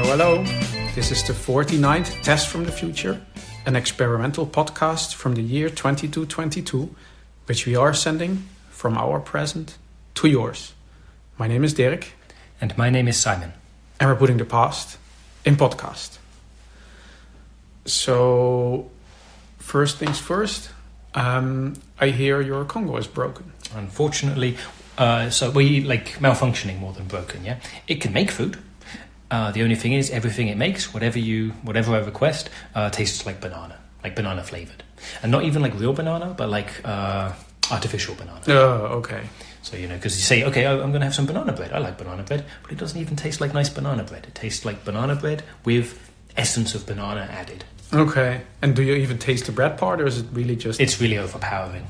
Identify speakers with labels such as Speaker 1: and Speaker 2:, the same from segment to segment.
Speaker 1: Hello. This is the 49th Test from the Future, an experimental podcast from the year 2222, which we are sending from our present to yours. My name is Dirk.
Speaker 2: And my name is Simon.
Speaker 1: And we're putting the past in podcast. So, first things first, I hear your Congo is broken.
Speaker 2: Unfortunately, malfunctioning more than broken, yeah? It can make food. The only thing is, everything it makes, whatever I request, tastes like banana flavored. And not even like real banana, but like artificial banana.
Speaker 1: Oh, okay.
Speaker 2: So, because you say, okay, I'm going to have some banana bread. I like banana bread, but it doesn't even taste like nice banana bread. It tastes like banana bread with essence of banana added.
Speaker 1: Okay. And do you even taste the bread part, or is it really just...
Speaker 2: It's really overpowering,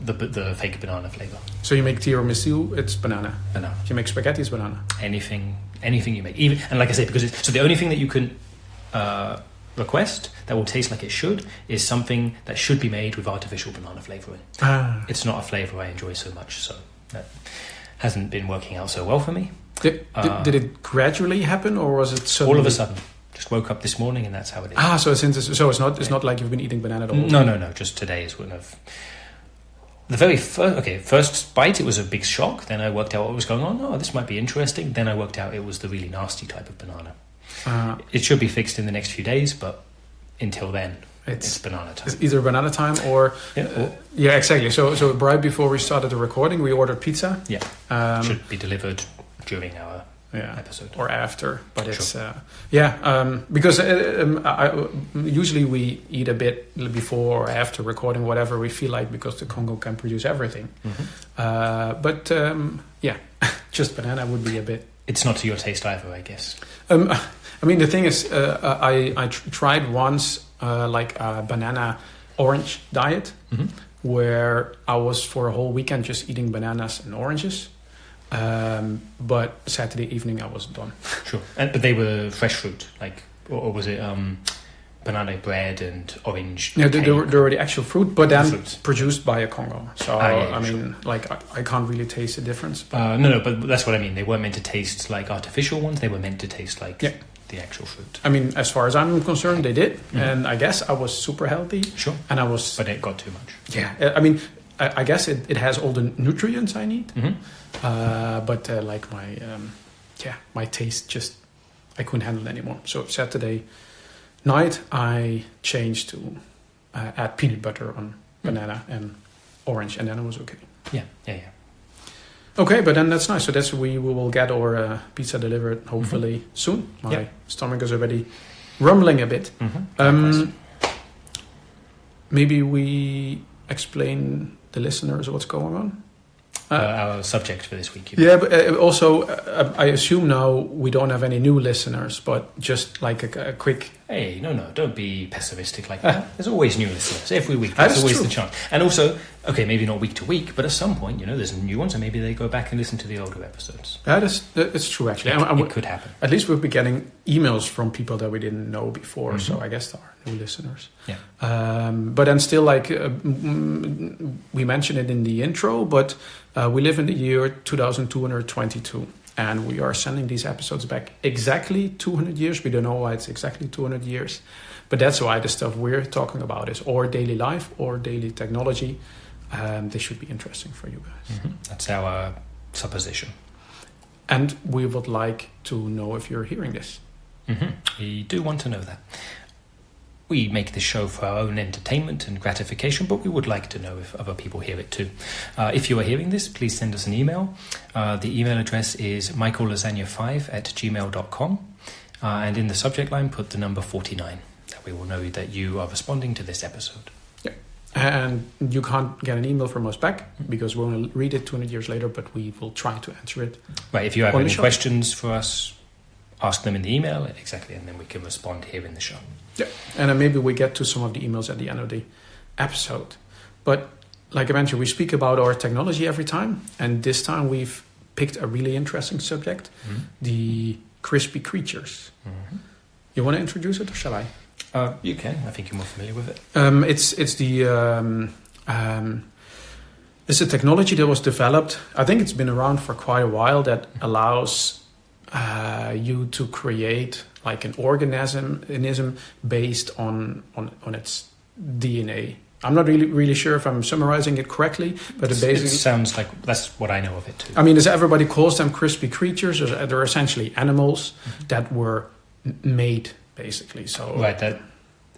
Speaker 2: the fake banana flavor.
Speaker 1: So you make tiramisu, it's banana.
Speaker 2: Banana.
Speaker 1: If you make spaghetti, it's banana.
Speaker 2: Anything you make. And like I say, so the only thing that you can request that will taste like it should is something that should be made with artificial banana flavoring. It's not a flavor I enjoy so much, so that hasn't been working out so well for me.
Speaker 1: Did it gradually happen, or was it suddenly?
Speaker 2: All of a sudden. Just woke up this morning and that's how it is.
Speaker 1: So it's not like you've been eating banana at all?
Speaker 2: No. Just today is one of the very first bite. It was a big shock. Then I worked out what was going on. Oh, this might be interesting. Then I worked out it was the really nasty type of banana. It should be fixed in the next few days, but until then, it's banana time.
Speaker 1: It's either banana time or yeah, exactly. So right before we started the recording, we ordered pizza.
Speaker 2: Yeah, should be delivered during our episode
Speaker 1: or after, but it's
Speaker 2: sure.
Speaker 1: Because usually we eat a bit before or after recording whatever we feel like, because the Congo can produce everything. But just banana would be a bit.
Speaker 2: It's not to your taste either, I guess.
Speaker 1: I mean, the thing is, I tried once like a banana orange diet, where I was for a whole weekend just eating bananas and oranges. But Saturday evening I was done.
Speaker 2: Sure. But they were fresh fruit, or was it banana bread and orange?
Speaker 1: Yeah, they were the actual fruit, but then produced by a Congo. So I can't really taste the difference. But
Speaker 2: no, but that's what I mean. They weren't meant to taste like artificial ones. They were meant to taste like the actual fruit.
Speaker 1: I mean, as far as I'm concerned, they did, and I guess I was super healthy.
Speaker 2: Sure.
Speaker 1: And
Speaker 2: but it got too much.
Speaker 1: Yeah, I mean, I guess it has all the nutrients I need. But my taste just, I couldn't handle it anymore. So Saturday night I changed to add peanut butter on banana and orange, and then it was okay.
Speaker 2: Yeah.
Speaker 1: Okay, but then that's nice. So we will get our pizza delivered hopefully soon. My stomach is already rumbling a bit. Maybe we explain the listeners what's going on.
Speaker 2: Our subject for this week.
Speaker 1: Yeah, but also I assume now we don't have any new listeners, but just like a quick...
Speaker 2: Hey, no, don't be pessimistic like that. There's always new listeners. Every week, there's always true. The chance. And also, okay, maybe not week to week, but at some point, there's new ones, and maybe they go back and listen to the older episodes.
Speaker 1: That's true, actually.
Speaker 2: It could happen.
Speaker 1: At least we'll be getting emails from people that we didn't know before, so I guess there are new listeners.
Speaker 2: Yeah.
Speaker 1: But then still, we mentioned it in the intro, but we live in the year 2222. And we are sending these episodes back exactly 200 years. We don't know why it's exactly 200 years. But that's why the stuff we're talking about is or daily life or daily technology. This should be interesting for you guys.
Speaker 2: That's our supposition.
Speaker 1: And we would like to know if you're hearing this.
Speaker 2: We do want to know that. We make this show for our own entertainment and gratification, but we would like to know if other people hear it too. If you are hearing this, please send us an email. The email address is michaellasagna5@gmail.com. And in the subject line, put the number 49. That we will know that you are responding to this episode.
Speaker 1: Yeah. And you can't get an email from us back because we're going to read it 200 years later, but we will try to answer it.
Speaker 2: Right. If you have any questions for us, ask them in the email. Exactly. And then we can respond here in the show.
Speaker 1: Yeah, and then maybe we get to some of the emails at the end of the episode. But like I mentioned, we speak about our technology every time. And this time we've picked a really interesting subject, the crispy creatures. You want to introduce it or shall I?
Speaker 2: You can. I think you're more familiar with it.
Speaker 1: It's a technology that was developed. I think it's been around for quite a while that allows you to create like an organism based on its DNA. I'm not really sure if I'm summarizing it correctly, but it basically
Speaker 2: sounds like that's what I know of it too.
Speaker 1: I mean, as everybody calls them crispy creatures, they're essentially animals that were made, basically. So
Speaker 2: right, that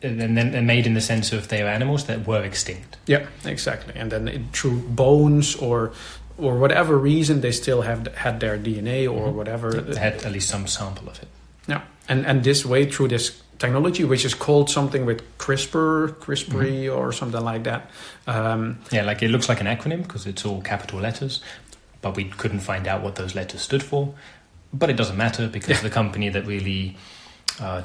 Speaker 2: and then they're made in the sense of they are animals that were extinct.
Speaker 1: Yeah, exactly. And then through bones or whatever reason, they still had their DNA or whatever.
Speaker 2: They had at least some sample of it.
Speaker 1: Yeah, and this way through this technology, which is called something with CRISPR or something like that.
Speaker 2: Like it looks like an acronym because it's all capital letters, but we couldn't find out what those letters stood for. But it doesn't matter because the company that really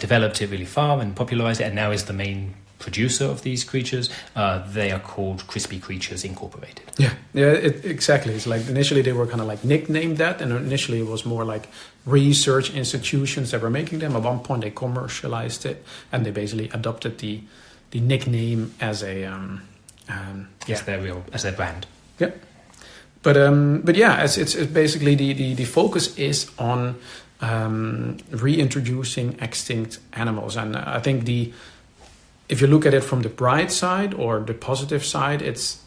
Speaker 2: developed it really far and popularized it and now is the main producer of these creatures, they are called Crispy Creatures Incorporated.
Speaker 1: Exactly. It's like initially they were kind of like nicknamed that, and initially it was more like research institutions that were making them. At one point they commercialized it and they basically adopted the nickname as a
Speaker 2: as their brand.
Speaker 1: Yeah. But yeah, it's basically the focus is on reintroducing extinct animals, and I think if you look at it from the bright side or the positive side, it's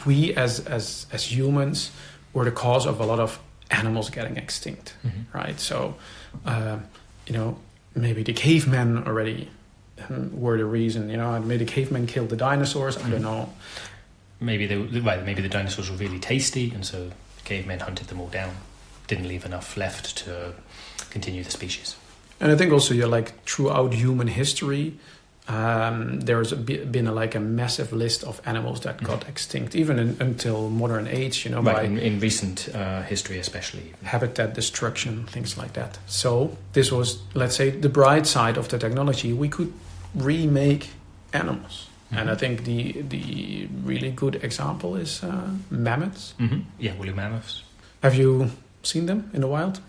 Speaker 1: we as humans were the cause of a lot of animals getting extinct, right? So, maybe the cavemen already were the reason. Maybe the cavemen killed the dinosaurs. I don't know.
Speaker 2: Maybe the dinosaurs were really tasty, and so the cavemen hunted them all down. Didn't leave enough left to continue the species.
Speaker 1: And I think also throughout human history, there's been a massive list of animals that got extinct, even until modern age.
Speaker 2: In recent history, especially
Speaker 1: habitat destruction, things like that. So this was, let's say, the bright side of the technology. We could remake animals, and I think the really good example is mammoths.
Speaker 2: Yeah, woolly mammoths.
Speaker 1: Have you seen them in the wild?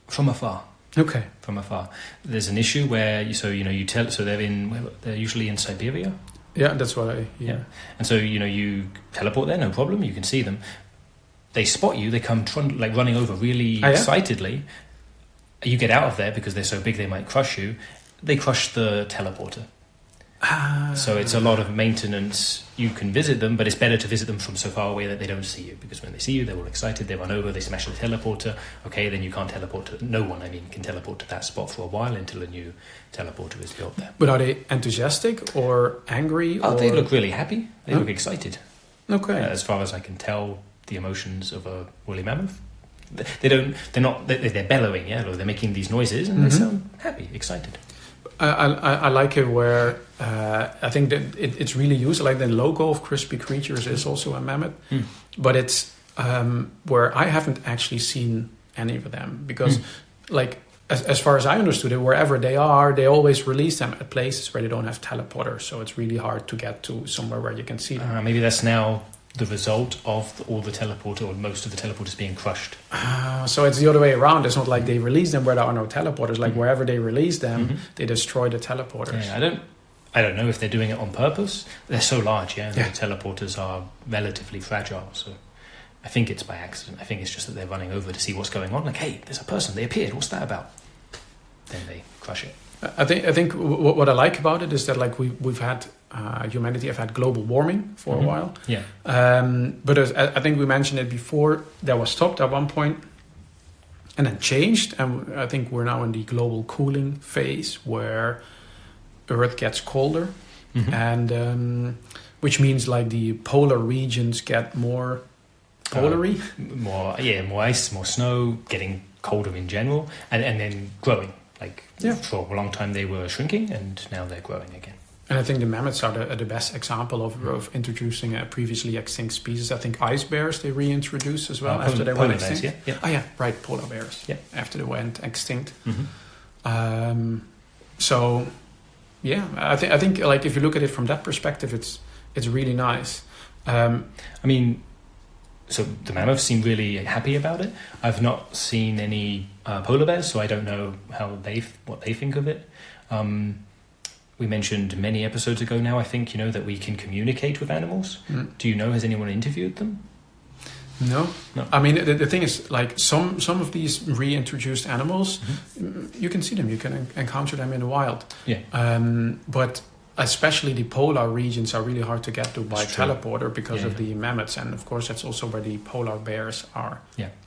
Speaker 2: From afar.
Speaker 1: Okay.
Speaker 2: From afar. There's an issue where they're usually in Siberia.
Speaker 1: Yeah, that's what I hear.
Speaker 2: Yeah. And so you teleport there, no problem. You can see them. They spot you. They come running over really excitedly. You get out of there because they're so big they might crush you. They crush the teleporter. So it's a lot of maintenance. You can visit them, but it's better to visit them from so far away that they don't see you, because when they see you, they're all excited, they run over, they smash the teleporter. Okay, then you can't teleport to... No one, can teleport to that spot for a while until a new teleporter is built there.
Speaker 1: But are they enthusiastic or angry?
Speaker 2: They look really happy. They look excited.
Speaker 1: Okay.
Speaker 2: As far as I can tell, the emotions of a woolly mammoth. They're bellowing, or they're making these noises, and they sound happy, excited.
Speaker 1: I like it where I think that it's really used. Like the logo of Crispy Creatures is also a mammoth, but it's where I haven't actually seen any of them because, as far as I understood it, wherever they are, they always release them at places where they don't have teleporters. So it's really hard to get to somewhere where you can see them.
Speaker 2: Maybe that's now the result of all the teleporter or most of the teleporters being crushed.
Speaker 1: So it's the other way around. It's not like they release them where there are no teleporters. Like wherever they release them, they destroy the teleporters.
Speaker 2: Yeah, I don't know if they're doing it on purpose. They're so large, The teleporters are relatively fragile, so I think it's by accident. I think it's just that they're running over to see what's going on. Like, hey, there's a person. They appeared. What's that about? Then they crush it.
Speaker 1: I think what I like about it is that we've had humanity have had global warming for a while.
Speaker 2: Yeah.
Speaker 1: But I think we mentioned it before. That was stopped at one point, and then changed. And I think we're now in the global cooling phase where Earth gets colder, and which means the polar regions get more polary,
Speaker 2: more ice, more snow, getting colder in general, and then growing. For a long time they were shrinking, and now they're growing again.
Speaker 1: And I think the mammoths are the best example of introducing a previously extinct species. I think ice bears they reintroduced as well after they went extinct.
Speaker 2: Bears, yeah.
Speaker 1: Oh yeah, right, polar bears. Yeah, after they went extinct. So yeah, I think if you look at it from that perspective, it's really nice.
Speaker 2: So the mammoths seem really happy about it. I've not seen any polar bears, so I don't know what they think of it. We mentioned many episodes ago now, I think, that we can communicate with animals. Do you know, has anyone interviewed them?
Speaker 1: No.
Speaker 2: No.
Speaker 1: I mean, the thing is, like some of these reintroduced animals, you can see them, you can encounter them in the wild.
Speaker 2: Yeah.
Speaker 1: But especially the polar regions are really hard to get to by
Speaker 2: It's true.
Speaker 1: teleporter because of the mammoths, and of course that's also where the polar bears are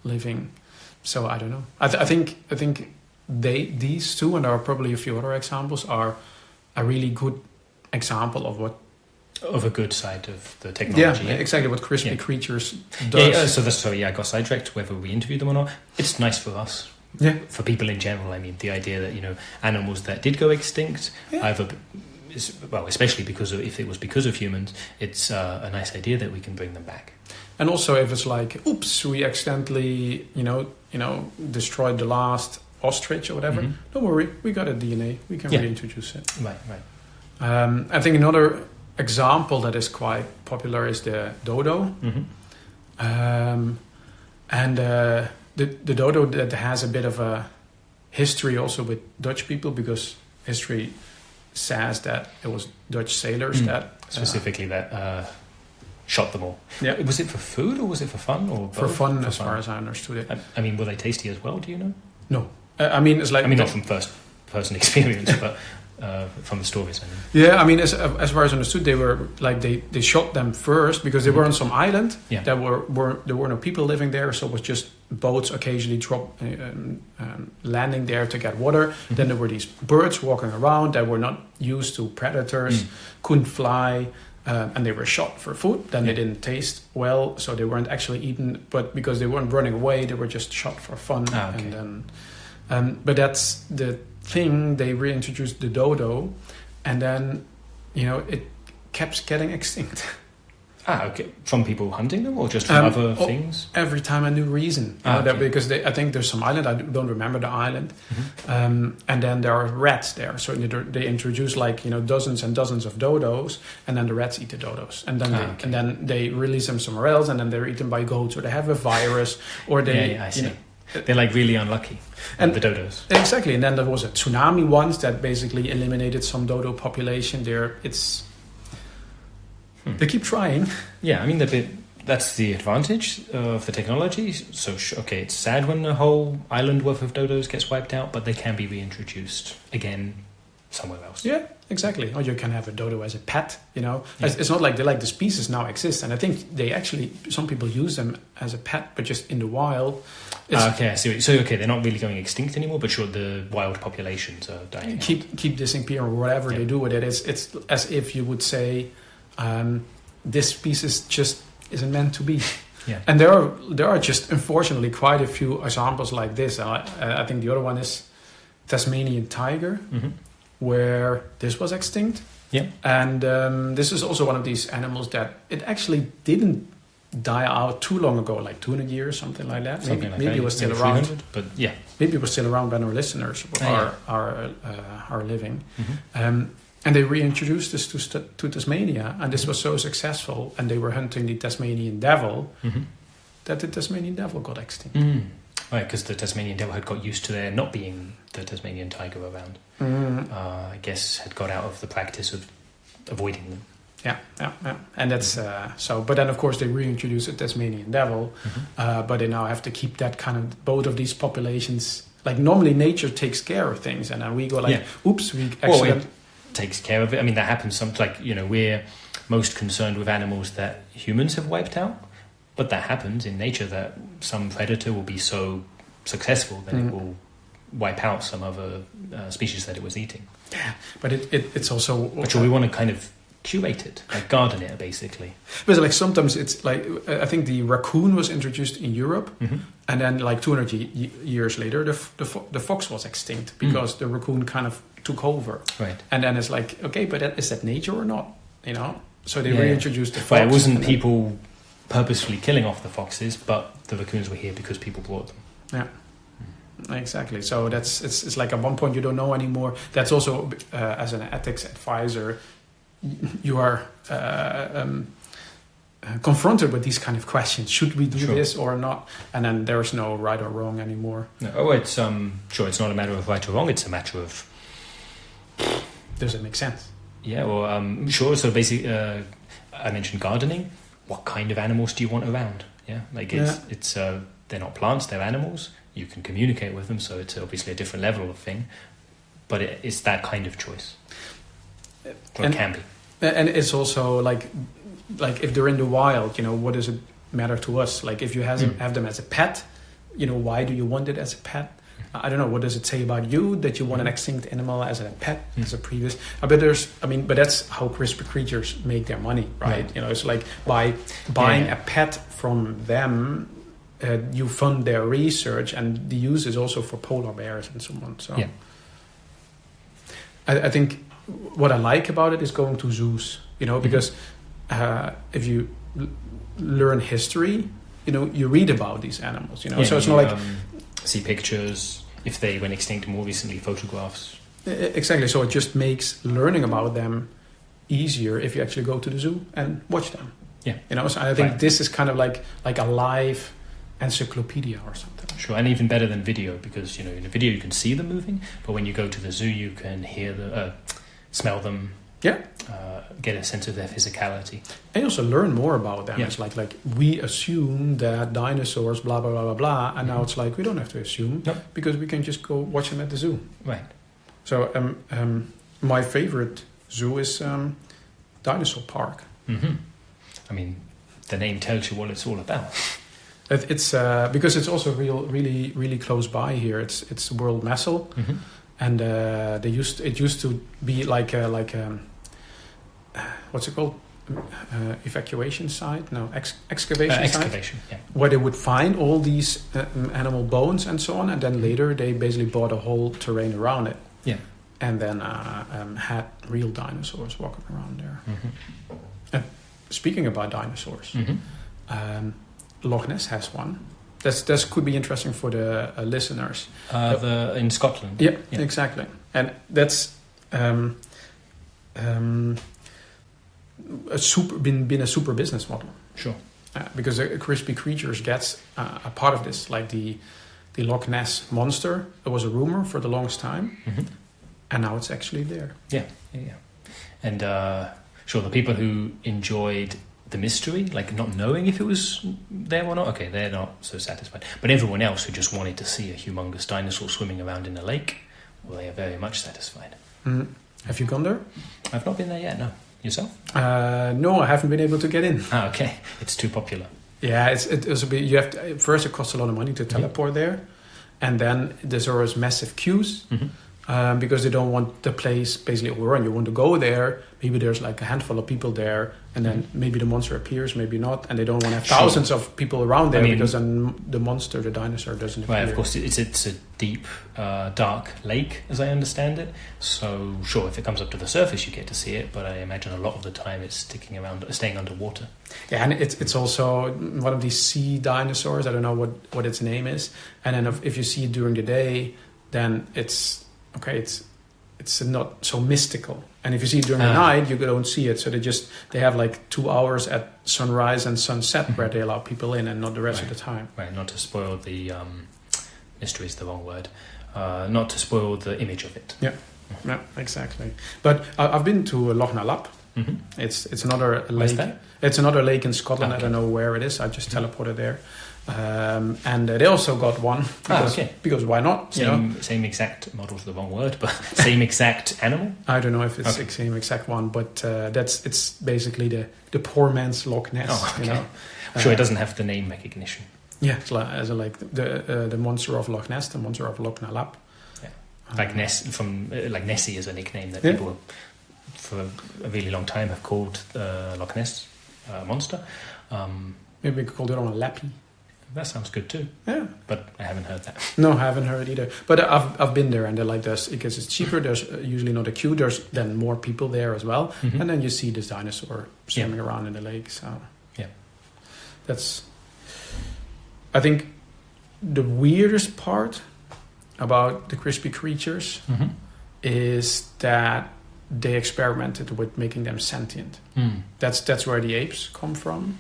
Speaker 1: living. So I don't know. I think these two, and there are probably a few other examples, are a really good example of
Speaker 2: a good side of the technology.
Speaker 1: Yeah, exactly what crispy creatures does.
Speaker 2: I got sidetracked whether we interviewed them or not. It's nice for us.
Speaker 1: Yeah.
Speaker 2: For people in general, I mean, the idea that, animals that did go extinct, especially if it was because of humans, it's a nice idea that we can bring them back.
Speaker 1: And also if it's like, oops, we accidentally, destroyed the last ostrich or whatever, don't worry, we got a DNA, we can reintroduce it.
Speaker 2: Right.
Speaker 1: I think another example that is quite popular is the dodo. And the dodo that has a bit of a history also with Dutch people, because history says that it was Dutch sailors that...
Speaker 2: Specifically that shot them all.
Speaker 1: Yeah.
Speaker 2: Was it for food or was it for fun? Or both?
Speaker 1: For fun, as far as I understood it.
Speaker 2: I mean, were they tasty as well, do you know?
Speaker 1: No. It's like...
Speaker 2: not from first-person experience, but... from the stories, I mean.
Speaker 1: Yeah, I mean, as far as I understood, they were like they shot them first because they were on some island. Yeah. There were no people living there, so it was just boats occasionally landing there to get water. Then there were these birds walking around that were not used to predators, couldn't fly, and they were shot for food. Then they didn't taste well, so they weren't actually eaten. But because they weren't running away, they were just shot for fun.
Speaker 2: Okay.
Speaker 1: And then, but that's the thing, they reintroduced the dodo, and then it kept getting extinct.
Speaker 2: Okay. From people hunting them, or just from other things?
Speaker 1: Every time a new reason. Because I think there's some island, I don't remember the island, and then there are rats there. So they introduce dozens and dozens of dodos, and then the rats eat the dodos, and then they release them somewhere else, and then they're eaten by goats, or they have a virus, or they.
Speaker 2: I see. They're really unlucky, the dodos.
Speaker 1: Exactly, and then there was a tsunami once that basically eliminated some dodo population there. They keep trying.
Speaker 2: Yeah, I mean, that's the advantage of the technology. So, it's sad when a whole island worth of dodos gets wiped out, but they can be reintroduced again somewhere else.
Speaker 1: Yeah, exactly. Or you can have a dodo as a pet, It's not like the species now exist. And I think some people use them as a pet, but just in the wild.
Speaker 2: I see. So, they're not really going extinct anymore, but sure, the wild populations are dying.
Speaker 1: Keep disappearing, or whatever they do with it. It's as if you would say, this species just isn't meant to be. Yeah. And there are just, unfortunately, quite a few examples like this. I think the other one is Tasmanian tiger, where this was extinct. Yeah. And this is also one of these animals that it actually didn't die out too long ago, like 200 years, something like that. Maybe it was still around.
Speaker 2: But yeah.
Speaker 1: Maybe it was still around when our listeners are living. And they reintroduced this to Tasmania, and this was so successful, and they were hunting the Tasmanian devil, that the Tasmanian devil got extinct.
Speaker 2: Right, because the Tasmanian devil had got used to there not being the Tasmanian tiger around. I guess had got out of the practice of avoiding them.
Speaker 1: Yeah. And that's so. But then, of course, they reintroduced the Tasmanian devil, but they now have to keep that kind of both of these populations. Like normally, nature takes care of things, and then we go oops, we actually.
Speaker 2: Takes care of it. I mean, that happens we're most concerned with animals that humans have wiped out, but that happens in nature, that some predator will be so successful that it will wipe out some other species that it was eating.
Speaker 1: Yeah, but it's also...
Speaker 2: But we want to kind of curate it, like garden it, basically.
Speaker 1: But sometimes it's I think the raccoon was introduced in Europe, and then 200 years later, the fox was extinct because the raccoon kind of took over. Right. And then it's okay, but is that nature or not? So they reintroduced the fox.
Speaker 2: Well, it wasn't people purposefully killing off the foxes, but the raccoons were here because people brought them.
Speaker 1: Yeah. Exactly. So it's like at one point you don't know anymore. That's also as an ethics advisor, you are confronted with these kind of questions. Should we do this or not? And then there's no right or wrong anymore.
Speaker 2: No, it's it's not a matter of right or wrong. It's a matter of,
Speaker 1: does it make sense?
Speaker 2: Yeah. Well, sure. So basically, I mentioned gardening. What kind of animals do you want around? Yeah, like it's they're not plants, they're animals. You can communicate with them, so it's obviously a different level of thing. But it's that kind of choice. Or it can be.
Speaker 1: And it's also like if they're in the wild, what does it matter to us? Like if you have them as a pet, why do you want it as a pet? I don't know. What does it say about you that you want an extinct animal as a pet, as a previous? But that's how CRISPR creatures make their money, right? It's like by buying a pet from them, you fund their research, and the use is also for polar bears and so on. So, I think what I like about it is going to zoos, because if you learn history, you read about these animals, so it's not like
Speaker 2: see pictures. If they went extinct more recently, photographs.
Speaker 1: Exactly. So it just makes learning about them easier if you actually go to the zoo and watch them.
Speaker 2: Yeah.
Speaker 1: So I think this is kind of like a live encyclopedia or something.
Speaker 2: Sure, and even better than video, because in a video you can see them moving, but when you go to the zoo you can hear the smell them.
Speaker 1: Yeah.
Speaker 2: Get a sense of their physicality.
Speaker 1: And you also learn more about them. Yeah. It's like we assume that dinosaurs, blah, blah, blah, blah, blah. And now it's like we don't have to assume because we can just go watch them at the zoo.
Speaker 2: Right.
Speaker 1: So my favorite zoo is Dinosaur Park.
Speaker 2: Mm-hmm. I mean, the name tells you what it's all about.
Speaker 1: It's because it's also really, really close by here. It's World Messel. Mm-hmm. And it used to be like what's it called? Evacuation site? No, excavation site.
Speaker 2: Excavation, yeah.
Speaker 1: Where they would find all these animal bones and so on, and then later they basically bought a whole terrain around it.
Speaker 2: Yeah.
Speaker 1: And then had real dinosaurs walking around there. Mm-hmm. And speaking about dinosaurs, Loch Ness has one. That could be interesting for the listeners.
Speaker 2: In Scotland.
Speaker 1: Yeah, exactly. And that's been a super business model.
Speaker 2: Sure.
Speaker 1: Because Crispy Creatures gets a part of this, like the Loch Ness monster. It was a rumor for the longest time, and now it's actually there.
Speaker 2: Yeah. And sure, the people who enjoyed the mystery, like not knowing if it was there or not, okay, they're not so satisfied. But everyone else who just wanted to see a humongous dinosaur swimming around in a lake, well, they are very much satisfied.
Speaker 1: Mm. Have you gone there?
Speaker 2: I've not been there yet, no. Yourself?
Speaker 1: No, I haven't been able to get in.
Speaker 2: Ah, okay. It's too popular.
Speaker 1: Yeah, it's a bit. You have to, first, it costs a lot of money to teleport there, and then there's always massive queues because they don't want the place basically overrun. You want to go there. Maybe there's like a handful of people there, and then maybe the monster appears, maybe not, and they don't want to have thousands of people around there because then the monster, the dinosaur, doesn't appear.
Speaker 2: Right, of course, it's a deep, dark lake, as I understand it. So, sure, if it comes up to the surface, you get to see it, but I imagine a lot of the time it's staying underwater. Yeah,
Speaker 1: and it's also one of these sea dinosaurs. I don't know what its name is. And then if you see it during the day, then it's not so mystical. And if you see it during the night, you don't see it. So they have like 2 hours at sunrise and sunset where they allow people in, and not the rest of the time.
Speaker 2: Right, not to spoil the mystery is the wrong word. Not to spoil the image of it.
Speaker 1: Yeah, yeah, exactly. But I've been to Loch Ness. Mm-hmm. It's another lake. It's another lake in Scotland. Okay. I don't know where it is. I just teleported there. And they also got one because why not?
Speaker 2: Same exact model's the wrong word, but same exact animal.
Speaker 1: I don't know if it's the same exact one, but it's basically the poor man's Loch Ness.
Speaker 2: Oh, okay. I'm sure it doesn't have the name recognition.
Speaker 1: Yeah, it's like the monster of Loch Ness, the monster of Loch Ness.
Speaker 2: Yeah, like Nessie is a nickname that people for a really long time have called Loch Ness monster.
Speaker 1: Maybe we could call it on Lappy.
Speaker 2: That sounds good too.
Speaker 1: Yeah.
Speaker 2: But I haven't heard that.
Speaker 1: No, I haven't heard either. But I've been there, and they're like this because it's cheaper. There's usually not a queue. There's then more people there as well. Mm-hmm. And then you see this dinosaur swimming around in the lake. So that's, I think, the weirdest part about the Crispy Creatures is that they experimented with making them sentient. Mm. That's where the apes come from.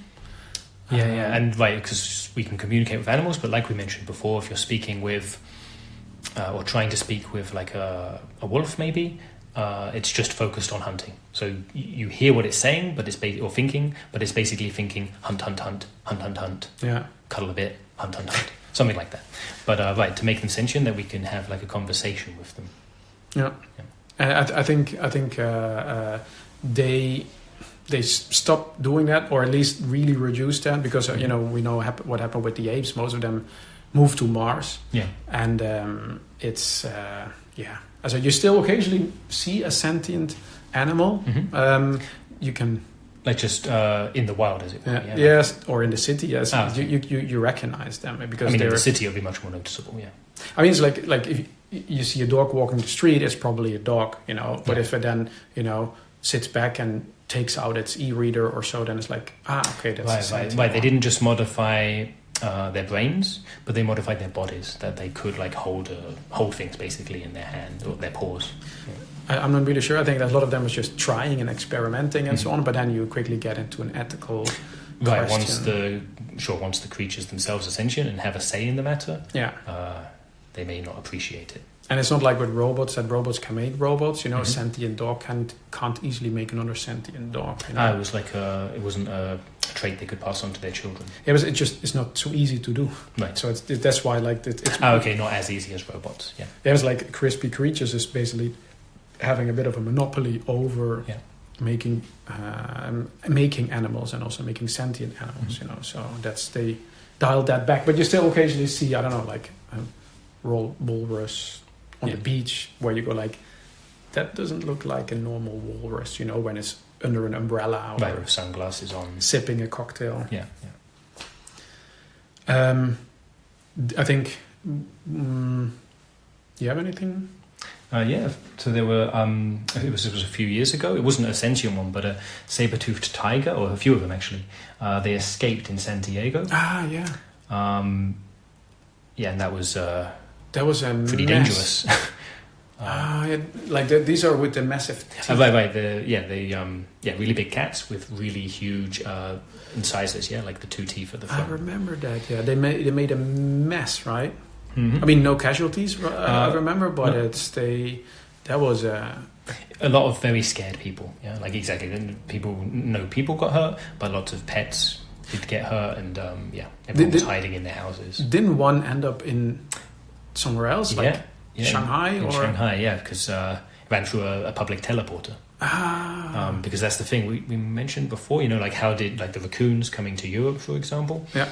Speaker 2: Yeah, and because we can communicate with animals, but like we mentioned before, if you're speaking with or trying to speak with like a wolf maybe, It's just focused on hunting. So you hear what it's saying, but or thinking, but it's basically thinking hunt, hunt, hunt, hunt, hunt, hunt.
Speaker 1: Yeah.
Speaker 2: Cuddle a bit, hunt, hunt, hunt. Something like that. But right, to make them sentient, that we can have like a conversation with them.
Speaker 1: Yeah. I think they stopped doing that, or at least really reduced that, because we know what happened with the apes. Most of them moved to Mars.
Speaker 2: Yeah.
Speaker 1: And it's So you still occasionally see a sentient animal.
Speaker 2: Mm-hmm.
Speaker 1: You can,
Speaker 2: like, just in the wild, as it were. Yeah.
Speaker 1: Yes, or in the city. Yes,
Speaker 2: okay.
Speaker 1: you recognize them because
Speaker 2: in the city it'll be much more noticeable. Yeah.
Speaker 1: I mean, it's like if you see a dog walking the street, it's probably a dog, But if it then sits back and takes out its e-reader or so, then it's like, okay, that's
Speaker 2: right. They didn't just modify their brains, but they modified their bodies, that they could like hold things basically in their hand or their paws. Yeah.
Speaker 1: I'm not really sure. I think that a lot of them is just trying and experimenting and so on, but then you quickly get into an ethical question. Once the creatures themselves are sentient and have a say in the matter, they may not appreciate it. And it's not like with robots, that robots can make robots. A sentient dog can't easily make another sentient dog.
Speaker 2: It was like it wasn't a trait they could pass on to their children.
Speaker 1: It's not so easy to do.
Speaker 2: Right.
Speaker 1: So that's why it's
Speaker 2: okay, not as easy as robots. Yeah.
Speaker 1: It's like Crispy Creatures is basically having a bit of a monopoly over making animals and also making sentient animals. So they dialed that back. But you still occasionally see, I don't know, like walrus on the beach, where you go like, that doesn't look like a normal walrus, when it's under an umbrella or
Speaker 2: with sunglasses on,
Speaker 1: sipping a cocktail.
Speaker 2: Yeah.
Speaker 1: I think. Do you have anything?
Speaker 2: So there were. It was a few years ago. It wasn't a sentient one, but a saber-toothed tiger, or a few of them actually. They escaped in San Diego.
Speaker 1: Yeah.
Speaker 2: And that was
Speaker 1: pretty
Speaker 2: dangerous.
Speaker 1: These are with the massive teeth.
Speaker 2: Right. Really big cats with really huge incisors. Yeah, like the two teeth at the front.
Speaker 1: I remember that. Yeah, they made a mess, right?
Speaker 2: Mm-hmm.
Speaker 1: I mean, no casualties. I remember, but that was
Speaker 2: a lot of very scared people. Yeah, like exactly. Then people got hurt, but lots of pets did get hurt, and everyone was hiding in their houses.
Speaker 1: Didn't one end up in somewhere else, like Shanghai?
Speaker 2: In Shanghai, because it ran through a public teleporter. Because that's the thing we mentioned before. Like how did the raccoons coming to Europe, for example?
Speaker 1: Yeah.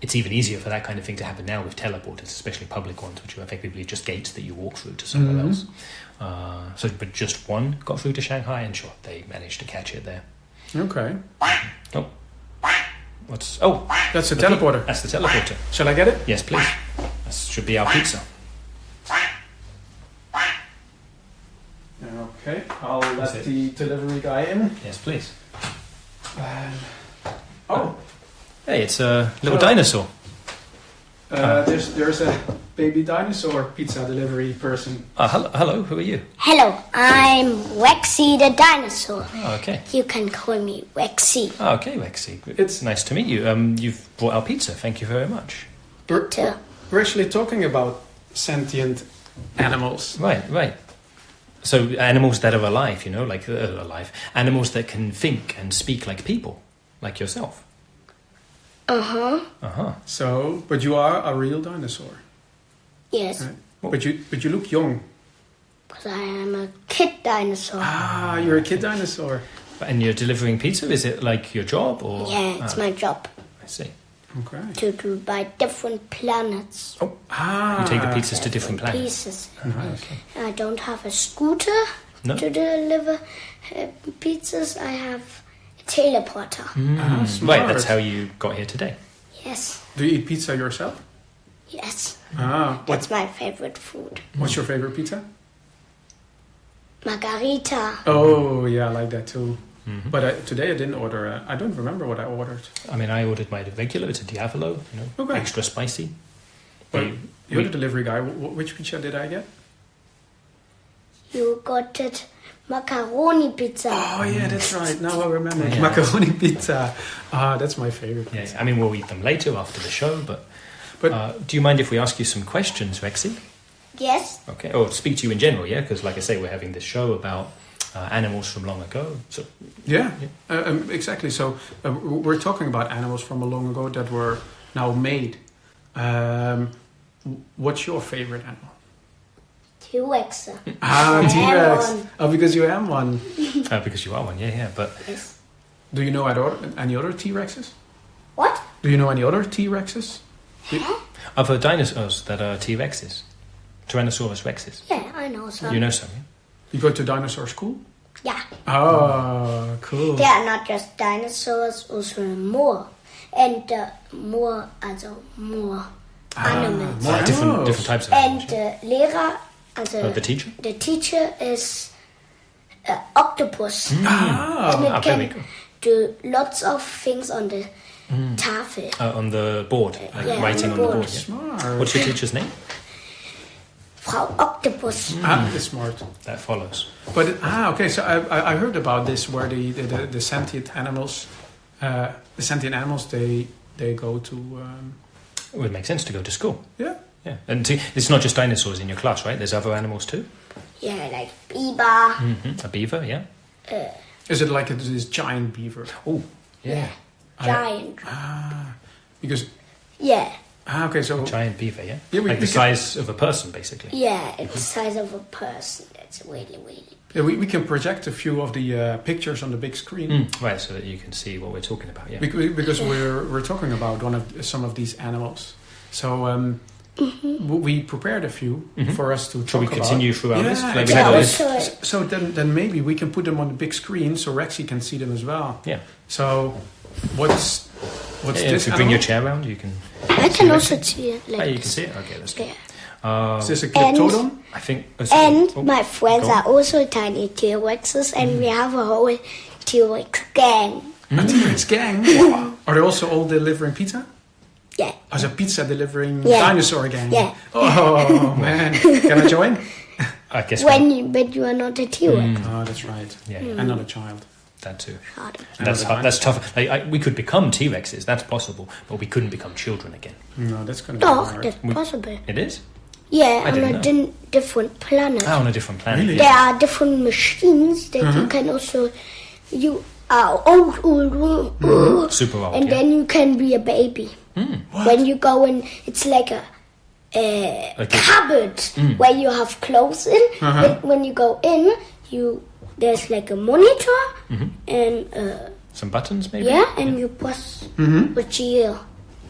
Speaker 2: It's even easier for that kind of thing to happen now with teleporters, especially public ones, which are effectively just gates that you walk through to somewhere else. But just one got through to Shanghai, and sure, they managed to catch it there.
Speaker 1: Okay.
Speaker 2: Oh.
Speaker 1: That's the teleporter.
Speaker 2: That's the teleporter.
Speaker 1: Shall I get it?
Speaker 2: Yes, please. That should be our pizza.
Speaker 1: Okay, I'll let the delivery guy in.
Speaker 2: Yes, please.
Speaker 1: Hey,
Speaker 2: it's a little dinosaur.
Speaker 1: There's a baby dinosaur pizza delivery person.
Speaker 2: Hello, who are you?
Speaker 3: Hello, I'm Rexy the dinosaur.
Speaker 2: Okay.
Speaker 3: You can call me Rexy.
Speaker 2: Okay, Rexy. It's nice to meet you. You've brought our pizza. Thank you very much.
Speaker 1: We're actually talking about sentient animals.
Speaker 2: Right. So animals that are alive, alive. Animals that can think and speak like people, like yourself.
Speaker 1: So, but you are a real dinosaur.
Speaker 3: Yes.
Speaker 1: Right. But you look young.
Speaker 3: Because I am a kid dinosaur.
Speaker 1: You're a kid dinosaur.
Speaker 2: And you're delivering pizza? Is it like your job, or?
Speaker 3: Yeah, it's my job.
Speaker 2: I see.
Speaker 1: Okay.
Speaker 3: To do by different planets.
Speaker 2: You take the pizzas to different planets.
Speaker 3: Pieces.
Speaker 2: Okay.
Speaker 3: I don't have a scooter to deliver pizzas. I have a teleporter.
Speaker 2: Right, that's how you got here today.
Speaker 3: Yes.
Speaker 1: Do you eat pizza yourself?
Speaker 3: Yes.
Speaker 1: What's
Speaker 3: That's my favorite food.
Speaker 1: What's your favorite pizza?
Speaker 3: Margarita.
Speaker 1: Oh, yeah, I like that too. Mm-hmm. But today I didn't order. I don't remember what I ordered.
Speaker 2: I mean, I ordered my regular. It's a Diavolo, extra spicy.
Speaker 1: But you're the delivery guy. Which pizza did I get?
Speaker 3: You got it. Macaroni pizza.
Speaker 1: Oh, yeah, that's right. Now I remember. Yeah. Macaroni pizza. That's my favorite pizza.
Speaker 2: Yeah, I mean, we'll eat them later after the show, but do you mind if we ask you some questions, Rexy?
Speaker 3: Yes.
Speaker 2: Okay. Or speak to you in general, yeah? Because, like I say, we're having this show about animals from long ago. So
Speaker 1: Exactly. So we're talking about animals from a long ago that were now made. What's your favorite animal?
Speaker 3: T-Rex.
Speaker 1: T-Rex. Oh, because you am one.
Speaker 2: Because you are one, yeah. But
Speaker 3: Yes.
Speaker 1: Do you know any other T-Rexes?
Speaker 3: What?
Speaker 1: Do you know any other T-Rexes?
Speaker 2: I've heard dinosaurs that are T-Rexes. Tyrannosaurus Rexes.
Speaker 3: Yeah, I know some.
Speaker 2: You know some, yeah?
Speaker 1: You go to dinosaur school?
Speaker 3: Yeah.
Speaker 1: Oh, cool.
Speaker 3: They are not just dinosaurs, also more. And more animals.
Speaker 1: More
Speaker 2: Different types of
Speaker 3: And
Speaker 2: animals.
Speaker 3: Lehrer,
Speaker 2: The teacher?
Speaker 3: the teacher is octopus. And it
Speaker 2: very
Speaker 3: can
Speaker 2: cool.
Speaker 3: do lots of things on the tafel.
Speaker 2: On the board, writing on the board. Yeah.
Speaker 1: Smart.
Speaker 2: What's your teacher's name?
Speaker 3: Frau Octopus.
Speaker 1: That's smart.
Speaker 2: That follows.
Speaker 1: But okay. So I heard about this where the sentient animals, they go to.
Speaker 2: It would make sense to go to school.
Speaker 1: Yeah.
Speaker 2: Yeah, and it's not just dinosaurs in your class, right? There's other animals too.
Speaker 3: Yeah, like beaver.
Speaker 2: A beaver, yeah.
Speaker 1: Is it like this giant beaver?
Speaker 2: Oh, yeah.
Speaker 3: Giant.
Speaker 1: Because.
Speaker 3: Yeah.
Speaker 1: Okay. So.
Speaker 2: Giant beaver, yeah.
Speaker 1: Yeah,
Speaker 2: like the size of a person, basically.
Speaker 3: Yeah, it's the size of a person. That's really, really.
Speaker 1: Yeah, we can project a few of the pictures on the big screen.
Speaker 2: Right, so that you can see what we're talking about. Yeah.
Speaker 1: Because we're talking about some of these animals. So we prepared a few for us to talk
Speaker 2: Shall we
Speaker 1: about.
Speaker 2: continue throughout this? Like
Speaker 3: Yeah,
Speaker 1: So then maybe we can put them on the big screen so Rexy can see them as well.
Speaker 2: Yeah.
Speaker 1: So what's this?
Speaker 2: If you bring your chair around, you can.
Speaker 3: I can also see it. Like
Speaker 2: Oh, you can see it. Okay, that's good.
Speaker 3: Yeah.
Speaker 1: Is this a Cliptodon?
Speaker 2: I think.
Speaker 3: And my friends are also tiny T-Rexes, and we have a whole T-Rex gang.
Speaker 1: A T-Rex gang? Wow. Are they also all delivering pizza?
Speaker 3: Yeah.
Speaker 1: As a pizza delivering
Speaker 3: Yeah.
Speaker 1: dinosaur gang?
Speaker 3: Yeah.
Speaker 1: Oh, man. Can I join?
Speaker 2: I guess.
Speaker 3: But you are not a T-Rex.
Speaker 1: Oh, that's right.
Speaker 2: Yeah,
Speaker 1: And not a child.
Speaker 2: that too.
Speaker 3: Hard.
Speaker 2: That's tough. Like, we could become T-Rexes. That's possible, but we couldn't become children again.
Speaker 1: No, that's going to be
Speaker 3: No,
Speaker 1: hard.
Speaker 3: that's possible.
Speaker 2: It is.
Speaker 3: Yeah,
Speaker 2: I
Speaker 3: on a
Speaker 2: didn't
Speaker 3: different planet.
Speaker 2: On a different planet.
Speaker 1: Really?
Speaker 3: There are different machines that you can also. You are old,
Speaker 2: Super old.
Speaker 3: and
Speaker 2: yeah.
Speaker 3: then you can be a baby. When you go in, it's like a cupboard where you have clothes in. When you go in, there's like a monitor and
Speaker 2: Some buttons, maybe.
Speaker 3: and you press the gear.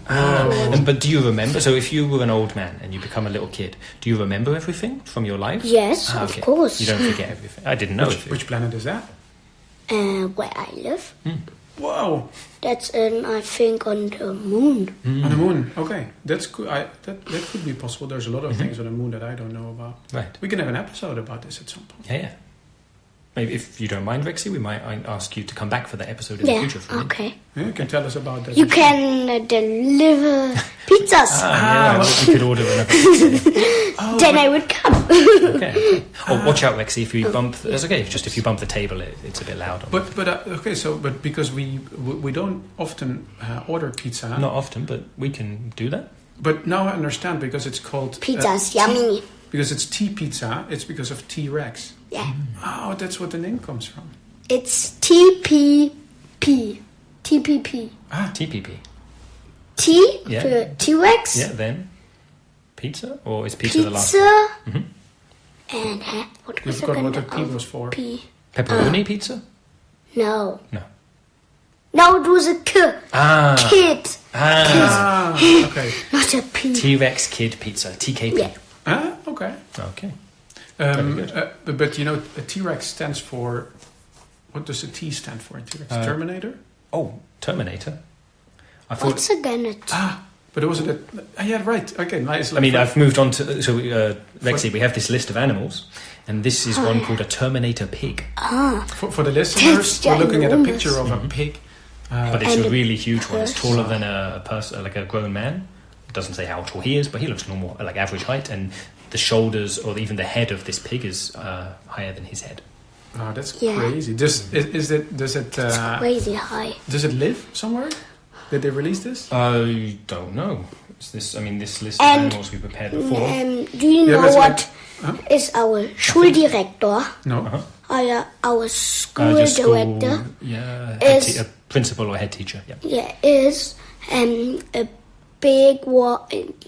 Speaker 2: But do you remember? So if you were an old man and you become a little kid, do you remember everything from your life?
Speaker 3: Yes, of
Speaker 2: Okay.
Speaker 3: course.
Speaker 2: You don't forget everything. I didn't know.
Speaker 1: Which planet is that?
Speaker 3: Where I live.
Speaker 1: Whoa.
Speaker 3: That's I think on the moon.
Speaker 1: On the moon. Okay. That's cool. That could be possible. There's a lot of things on the moon that I don't know about.
Speaker 2: Right.
Speaker 1: We can have an episode about this at some point.
Speaker 2: Yeah. Maybe if you don't mind, Rexy, we might ask you to come back for that episode in the future. For me.
Speaker 3: Okay.
Speaker 1: Yeah, you can tell us about that.
Speaker 3: You can deliver pizzas.
Speaker 2: We could order another pizza.
Speaker 3: Then I would come.
Speaker 2: Okay. Oh, watch out, Rexy. If you bump, that's okay. Just if you bump the table, it's a bit loud.
Speaker 1: But because we don't often order pizza.
Speaker 2: Not often, but we can do that.
Speaker 1: But now I understand because it's called
Speaker 3: Pizza's yummy.
Speaker 1: Because it's T pizza. It's because of T-Rex.
Speaker 3: Yeah.
Speaker 1: Oh, that's what the name comes from.
Speaker 3: It's TPP. TPP.
Speaker 2: TPP.
Speaker 3: T
Speaker 2: Yeah.
Speaker 3: for T-Rex.
Speaker 2: Yeah. Then pizza, or is pizza the last?
Speaker 3: Pizza. And what
Speaker 1: You
Speaker 3: was
Speaker 1: forgot what the
Speaker 3: the
Speaker 1: P was for.
Speaker 3: P?
Speaker 2: Pepperoni pizza?
Speaker 3: No.
Speaker 2: No.
Speaker 3: No, it was a K. Kid.
Speaker 1: Okay.
Speaker 3: Not a P.
Speaker 2: T-Rex Kid Pizza. TKP.
Speaker 3: Yeah.
Speaker 1: Okay.
Speaker 2: Okay.
Speaker 1: But you know, a T-Rex stands for. What does a T stand for in T-Rex? Terminator.
Speaker 2: Oh, Terminator. I thought.
Speaker 3: What's again a T?
Speaker 1: But it wasn't a. Yeah, right. Okay, nice.
Speaker 2: I mean, I've moved on to Rexy. We have this list of animals, and this is one called a Terminator pig.
Speaker 1: For the listeners, we're looking at a picture of a pig.
Speaker 2: But it's a really huge one. It's taller than a person, like a grown man. It doesn't say how tall he is, but he looks normal, like average height. And the shoulders, or even the head of this pig, is higher than his head.
Speaker 1: Oh, that's crazy. Does it
Speaker 3: Crazy high.
Speaker 1: Does it live somewhere? Did they release this?
Speaker 2: I don't know. is this? I mean, this list of animals we prepared before.
Speaker 3: Do you know what is our Schuldirektor?
Speaker 1: No.
Speaker 3: Our school director
Speaker 2: is a principal or head teacher. Yeah.
Speaker 3: Yeah, is a big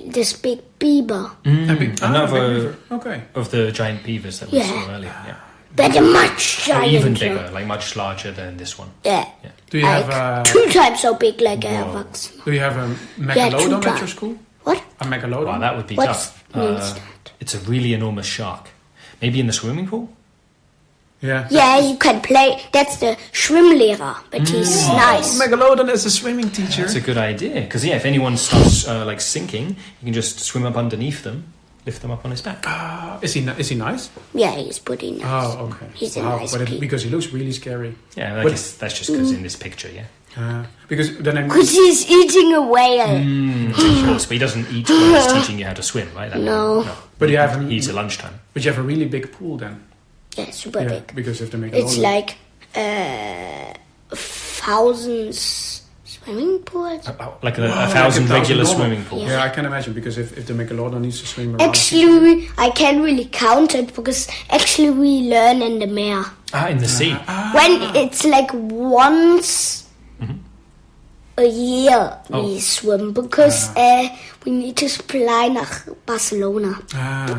Speaker 3: this big beaver.
Speaker 2: Another
Speaker 1: okay.
Speaker 2: of the giant beavers that we saw earlier. Yeah.
Speaker 3: But a much giant.
Speaker 2: Even bigger, like much larger than this one.
Speaker 3: Yeah.
Speaker 1: Do you have
Speaker 3: 2 times so big like a Erwachsener?
Speaker 1: Do you have a megalodon at your school?
Speaker 3: What?
Speaker 1: A megalodon?
Speaker 2: Wow, that would be tough. It's a really enormous shark. Maybe in the swimming pool?
Speaker 1: Yeah.
Speaker 3: Yeah, you can play. That's the Schwimmlehrer, but he's nice.
Speaker 1: Megalodon is a swimming teacher.
Speaker 2: That's a good idea. Because, if anyone starts sinking, you can just swim up underneath them, lift them up on his back.
Speaker 1: Is he nice?
Speaker 3: Yeah, he's pretty nice.
Speaker 1: Oh, okay.
Speaker 3: He's a nice kid.
Speaker 1: Because he looks really scary.
Speaker 2: Yeah, I guess that's just because in this picture,
Speaker 1: Because
Speaker 3: he's eating a whale.
Speaker 2: But he doesn't eat while he's teaching you how to swim, right?
Speaker 3: No.
Speaker 1: But you have
Speaker 2: he eats at lunchtime.
Speaker 1: But you have a really big pool then.
Speaker 3: Yeah, super big.
Speaker 1: Because if they make
Speaker 3: it's like thousands swimming pools.
Speaker 2: Like a 1,000 regular swimming pools.
Speaker 1: Yeah, I can imagine, because if the megalodon needs to swim around.
Speaker 3: Actually, I can't really count it because actually we learn in the Meer.
Speaker 2: In the sea.
Speaker 3: When it's like once a year we swim because we need to fly nach Barcelona.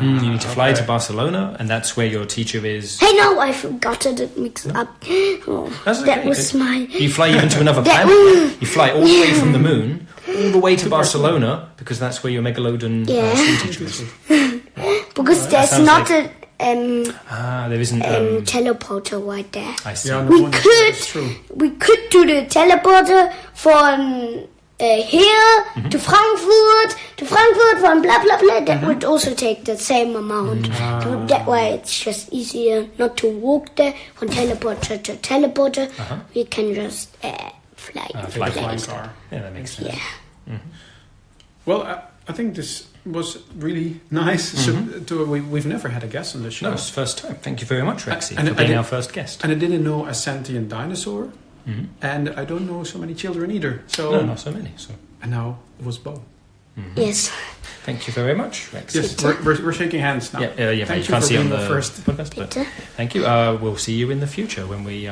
Speaker 2: You need to fly to Barcelona, and that's where your teacher is.
Speaker 3: Hey, no, I forgot it mixed up.
Speaker 2: That's okay.
Speaker 3: That was my...
Speaker 2: You fly even to another planet. You fly all the way from the moon, all the way to Barcelona, because that's where your megalodon school teacher is.
Speaker 3: Because there's not
Speaker 2: there isn't
Speaker 3: teleporter right there.
Speaker 2: I see.
Speaker 1: Yeah,
Speaker 3: we could do the teleporter from here to Frankfurt from blah blah blah. That would also take the same amount. So that way it's just easier not to walk there from teleporter to teleporter. We can just fly.
Speaker 2: Fly car. Yeah, that makes sense.
Speaker 3: Yeah.
Speaker 1: Well, I think this was really nice. We've never had a guest on the show.
Speaker 2: No, it's the first time. Thank you very much, Rexy, for being our first guest.
Speaker 1: And I didn't know a sentient dinosaur, and I don't know so many children either. So
Speaker 2: no, not so many. So.
Speaker 1: And now it was Bo.
Speaker 3: Yes.
Speaker 2: Thank you very much, Rexy.
Speaker 1: Yes, we're shaking hands now.
Speaker 2: Yeah.
Speaker 1: Thank
Speaker 2: you can't see on the
Speaker 1: first
Speaker 2: podcast, but thank you. We'll see you in the future when we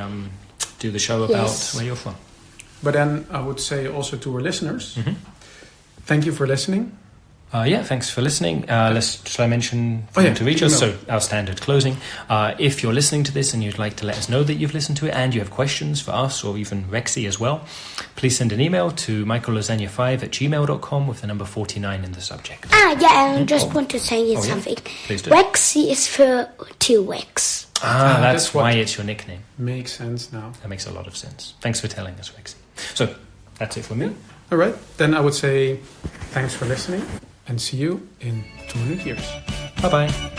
Speaker 2: do the show about where you're from.
Speaker 1: But then I would say also to our listeners, thank you for listening.
Speaker 2: Thanks for listening. Shall I mention to reach us? So our standard closing. If you're listening to this and you'd like to let us know that you've listened to it and you have questions for us or even Rexy as well, please send an email to michaellasagna5@gmail.com with the number 49 in the subject.
Speaker 3: I just want to say something.
Speaker 2: Please do.
Speaker 3: Rexy is for T-Rex.
Speaker 2: That's why it's your nickname.
Speaker 1: Makes sense now.
Speaker 2: That makes a lot of sense. Thanks for telling us, Rexy. So that's it for me.
Speaker 1: All right. Then I would say thanks for listening and see you in 200 years.
Speaker 2: Bye-bye.